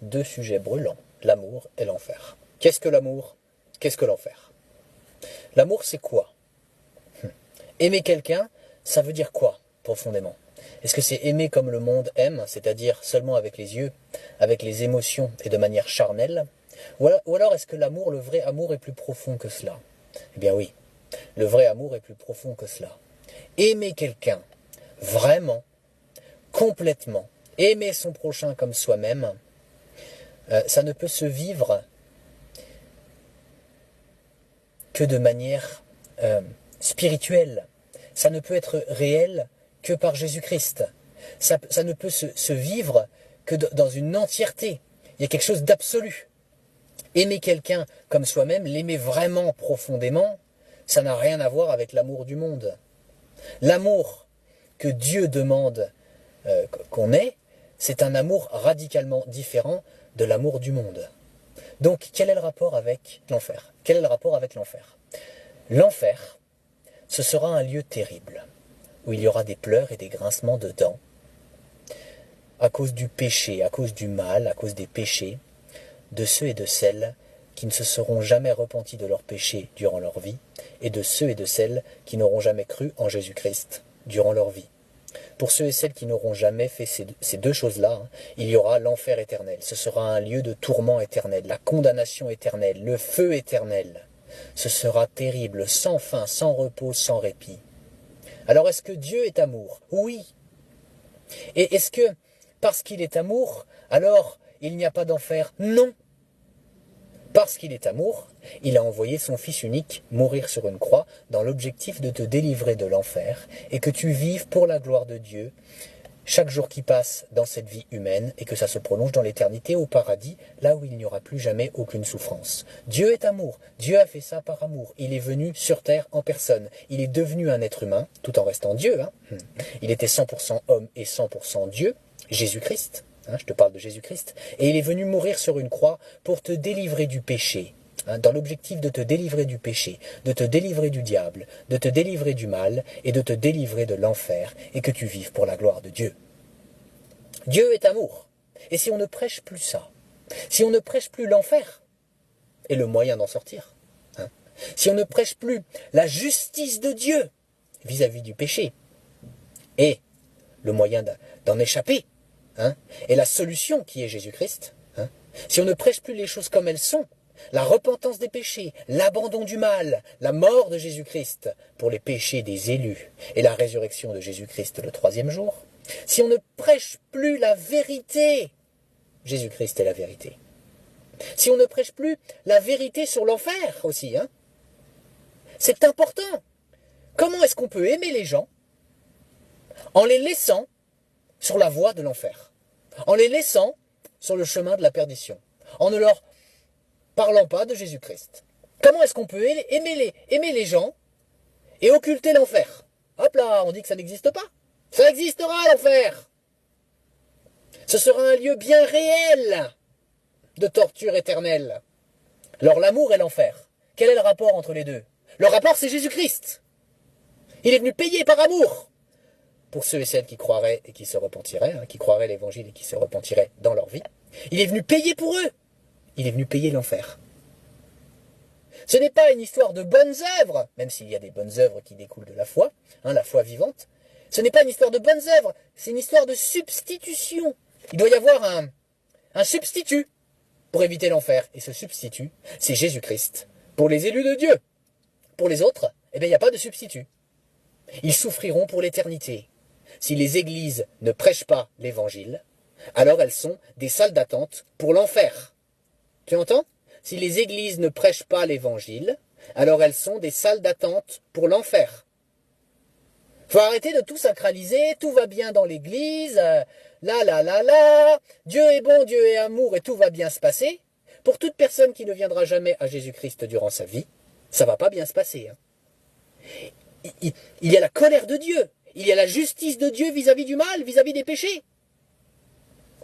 deux sujets brûlants, l'amour et l'enfer. Qu'est-ce que l'amour? Qu'est-ce que l'enfer? L'amour, c'est quoi? Aimer quelqu'un, ça veut dire quoi, profondément? Est-ce que c'est aimer comme le monde aime, c'est-à-dire seulement avec les yeux, avec les émotions et de manière charnelle? Ou alors est-ce que l'amour, le vrai amour, est plus profond que cela? Eh bien oui, le vrai amour est plus profond que cela. Aimer quelqu'un, vraiment, complètement, aimer son prochain comme soi-même, ça ne peut se vivre que de manière spirituelle. Ça ne peut être réel que par Jésus-Christ. Ça ne peut se vivre que dans une entièreté. Il y a quelque chose d'absolu. Aimer quelqu'un comme soi-même, l'aimer vraiment profondément, ça n'a rien à voir avec l'amour du monde. L'amour que Dieu demande qu'on ait, c'est un amour radicalement différent de l'amour du monde. Donc, quel est le rapport avec l'enfer? Quel est le rapport avec l'enfer? L'enfer, ce sera un lieu terrible, où il y aura des pleurs et des grincements de dents, à cause du péché, à cause du mal, à cause des péchés, de ceux et de celles qui ne se seront jamais repentis de leurs péchés durant leur vie, et de ceux et de celles qui n'auront jamais cru en Jésus-Christ durant leur vie. Pour ceux et celles qui n'auront jamais fait ces deux choses-là, il y aura l'enfer éternel. Ce sera un lieu de tourment éternel, la condamnation éternelle, le feu éternel. Ce sera terrible, sans fin, sans repos, sans répit. Alors est-ce que Dieu est amour? Oui. Et est-ce que, parce qu'il est amour, alors il n'y a pas d'enfer? Non. Parce qu'il est amour, il a envoyé son Fils unique mourir sur une croix dans l'objectif de te délivrer de l'enfer et que tu vives pour la gloire de Dieu chaque jour qui passe dans cette vie humaine et que ça se prolonge dans l'éternité au paradis, là où il n'y aura plus jamais aucune souffrance. Dieu est amour. Dieu a fait ça par amour. Il est venu sur terre en personne. Il est devenu un être humain, tout en restant Dieu. Il était 100% homme et 100% Dieu, Jésus-Christ. Je te parle de Jésus-Christ. Et il est venu mourir sur une croix pour te délivrer du péché. Dans l'objectif de te délivrer du péché, de te délivrer du diable, de te délivrer du mal et de te délivrer de l'enfer et que tu vives pour la gloire de Dieu. Dieu est amour. Et si on ne prêche plus ça, si on ne prêche plus l'enfer et le moyen d'en sortir, si on ne prêche plus la justice de Dieu vis-à-vis du péché et le moyen d'en échapper, et la solution qui est Jésus-Christ, si on ne prêche plus les choses comme elles sont, la repentance des péchés, l'abandon du mal, la mort de Jésus-Christ pour les péchés des élus et la résurrection de Jésus-Christ le troisième jour, si on ne prêche plus la vérité, Jésus-Christ est la vérité, si on ne prêche plus la vérité sur l'enfer aussi, c'est important. Comment est-ce qu'on peut aimer les gens en les laissant sur la voie de l'enfer, en les laissant sur le chemin de la perdition, en ne leur parlant pas de Jésus-Christ? Comment est-ce qu'on peut aimer les gens et occulter l'enfer? Hop là, on dit que ça n'existe pas. Ça existera, l'enfer. Ce sera un lieu bien réel de torture éternelle. Alors l'amour et l'enfer, quel est le rapport entre les deux? Le rapport, c'est Jésus-Christ. Il est venu payer par amour pour ceux et celles qui croiraient et qui se repentiraient, qui croiraient l'évangile et qui se repentiraient dans leur vie. Il est venu payer pour eux. Il est venu payer l'enfer. Ce n'est pas une histoire de bonnes œuvres, même s'il y a des bonnes œuvres qui découlent de la foi, la foi vivante. Ce n'est pas une histoire de bonnes œuvres, c'est une histoire de substitution. Il doit y avoir un substitut pour éviter l'enfer. Et ce substitut, c'est Jésus-Christ. Pour les élus de Dieu. Pour les autres, il n'y a pas de substitut. Ils souffriront pour l'éternité. Si les églises ne prêchent pas l'évangile, alors elles sont des salles d'attente pour l'enfer. Tu entends? Si les églises ne prêchent pas l'évangile, alors elles sont des salles d'attente pour l'enfer. Faut arrêter de tout sacraliser, tout va bien dans l'église, Dieu est bon, Dieu est amour et tout va bien se passer. Pour toute personne qui ne viendra jamais à Jésus-Christ durant sa vie, ça va pas bien se passer. Il y a la colère de Dieu, il y a la justice de Dieu vis-à-vis du mal, vis-à-vis des péchés.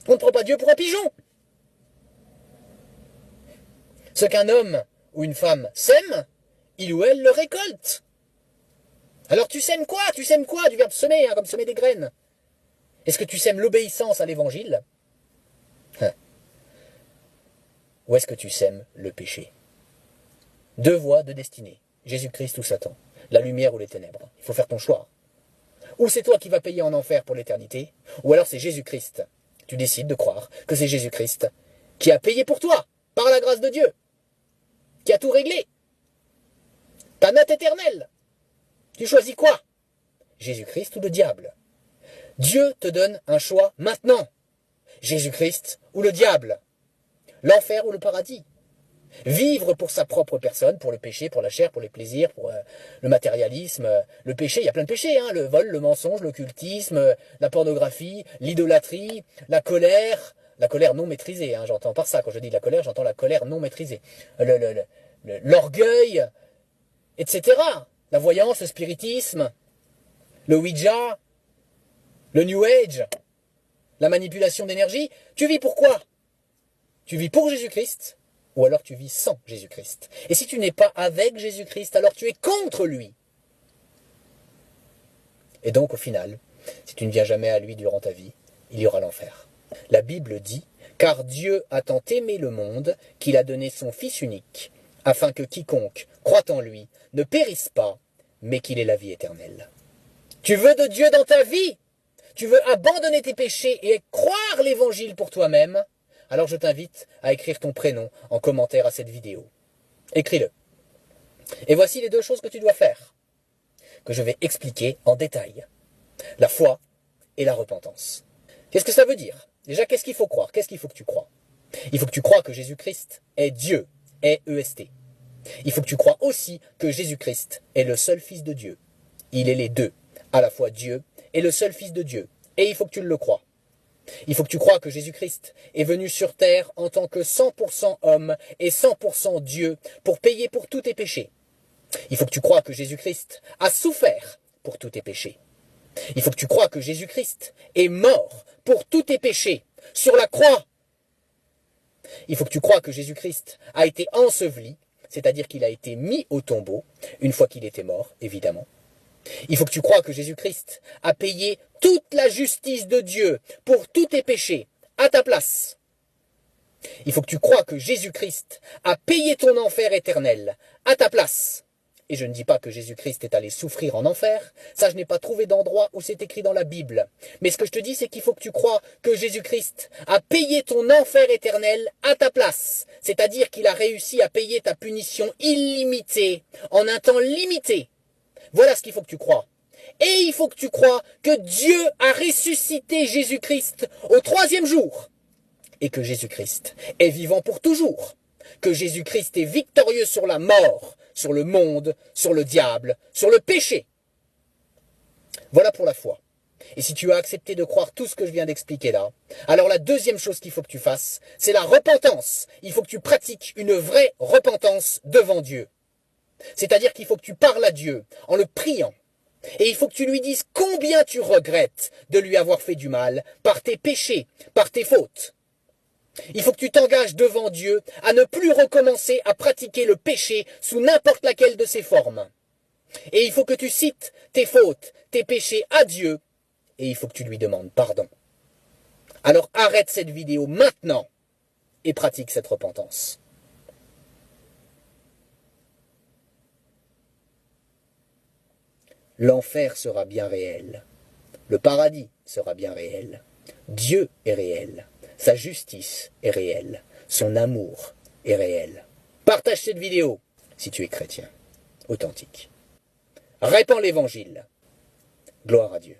On ne prend pas Dieu pour un pigeon. Ce qu'un homme ou une femme sème, il ou elle le récolte. Alors tu sèmes quoi? Tu sèmes quoi? Du verbe semer, comme semer des graines. Est-ce que tu sèmes l'obéissance à l'évangile? ou est-ce que tu sèmes le péché? Deux voies, deux destinées. Jésus-Christ ou Satan. La lumière ou les ténèbres. Il faut faire ton choix. Ou c'est toi qui vas payer en enfer pour l'éternité, ou alors c'est Jésus-Christ. Tu décides de croire que c'est Jésus-Christ qui a payé pour toi, par la grâce de Dieu, qui a tout réglé. Ta note éternelle. Tu choisis quoi? Jésus-Christ ou le diable? Dieu te donne un choix maintenant. Jésus-Christ ou le diable? L'enfer ou le paradis? Vivre pour sa propre personne, pour le péché, pour la chair, pour les plaisirs, pour le matérialisme, le péché, il y a plein de péchés, hein, le vol, le mensonge, l'occultisme, la pornographie, l'idolâtrie, la colère non maîtrisée, hein, j'entends par ça, quand je dis la colère, j'entends la colère non maîtrisée, l'orgueil, etc. La voyance, le spiritisme, le Ouija, le New Age, la manipulation d'énergie. Tu vis pour quoi? Tu vis pour Jésus-Christ, ou alors tu vis sans Jésus-Christ. Et si tu n'es pas avec Jésus-Christ, alors tu es contre lui. Et donc au final, si tu ne viens jamais à lui durant ta vie, il y aura l'enfer. La Bible dit, car Dieu a tant aimé le monde qu'il a donné son Fils unique, afin que quiconque croit en lui ne périsse pas, mais qu'il ait la vie éternelle. Tu veux de Dieu dans ta vie? Tu veux abandonner tes péchés et croire l'évangile pour toi-même? Alors je t'invite à écrire ton prénom en commentaire à cette vidéo. Écris-le. Et voici les deux choses que tu dois faire, que je vais expliquer en détail. La foi et la repentance. Qu'est-ce que ça veut dire? Déjà, qu'est-ce qu'il faut croire? Qu'est-ce qu'il faut que tu crois? Il faut que tu crois que Jésus-Christ est Dieu, est EST. Il faut que tu crois aussi que Jésus-Christ est le seul Fils de Dieu. Il est les deux, à la fois Dieu et le seul Fils de Dieu. Et il faut que tu le crois. Il faut que tu crois que Jésus-Christ est venu sur terre en tant que 100% homme et 100% Dieu pour payer pour tous tes péchés. Il faut que tu crois que Jésus-Christ a souffert pour tous tes péchés. Il faut que tu crois que Jésus-Christ est mort pour tous tes péchés sur la croix. Il faut que tu crois que Jésus-Christ a été enseveli, c'est-à-dire qu'il a été mis au tombeau, une fois qu'il était mort, évidemment. Il faut que tu crois que Jésus-Christ a payé toute la justice de Dieu pour tous tes péchés, à ta place. Il faut que tu crois que Jésus-Christ a payé ton enfer éternel, à ta place. Et je ne dis pas que Jésus-Christ est allé souffrir en enfer, ça je n'ai pas trouvé d'endroit où c'est écrit dans la Bible. Mais ce que je te dis, c'est qu'il faut que tu crois que Jésus-Christ a payé ton enfer éternel à ta place. C'est-à-dire qu'il a réussi à payer ta punition illimitée, en un temps limité. Voilà ce qu'il faut que tu crois. Et il faut que tu crois que Dieu a ressuscité Jésus-Christ au 3e jour. Et que Jésus-Christ est vivant pour toujours. Que Jésus-Christ est victorieux sur la mort, sur le monde, sur le diable, sur le péché. Voilà pour la foi. Et si tu as accepté de croire tout ce que je viens d'expliquer là, alors la deuxième chose qu'il faut que tu fasses, c'est la repentance. Il faut que tu pratiques une vraie repentance devant Dieu. C'est-à-dire qu'il faut que tu parles à Dieu en le priant. Et il faut que tu lui dises combien tu regrettes de lui avoir fait du mal par tes péchés, par tes fautes. Il faut que tu t'engages devant Dieu à ne plus recommencer à pratiquer le péché sous n'importe laquelle de ses formes. Et il faut que tu cites tes fautes, tes péchés à Dieu, et il faut que tu lui demandes pardon. Alors arrête cette vidéo maintenant et pratique cette repentance. L'enfer sera bien réel. Le paradis sera bien réel. Dieu est réel. Sa justice est réelle. Son amour est réel. Partage cette vidéo si tu es chrétien, authentique. Répands l'évangile. Gloire à Dieu.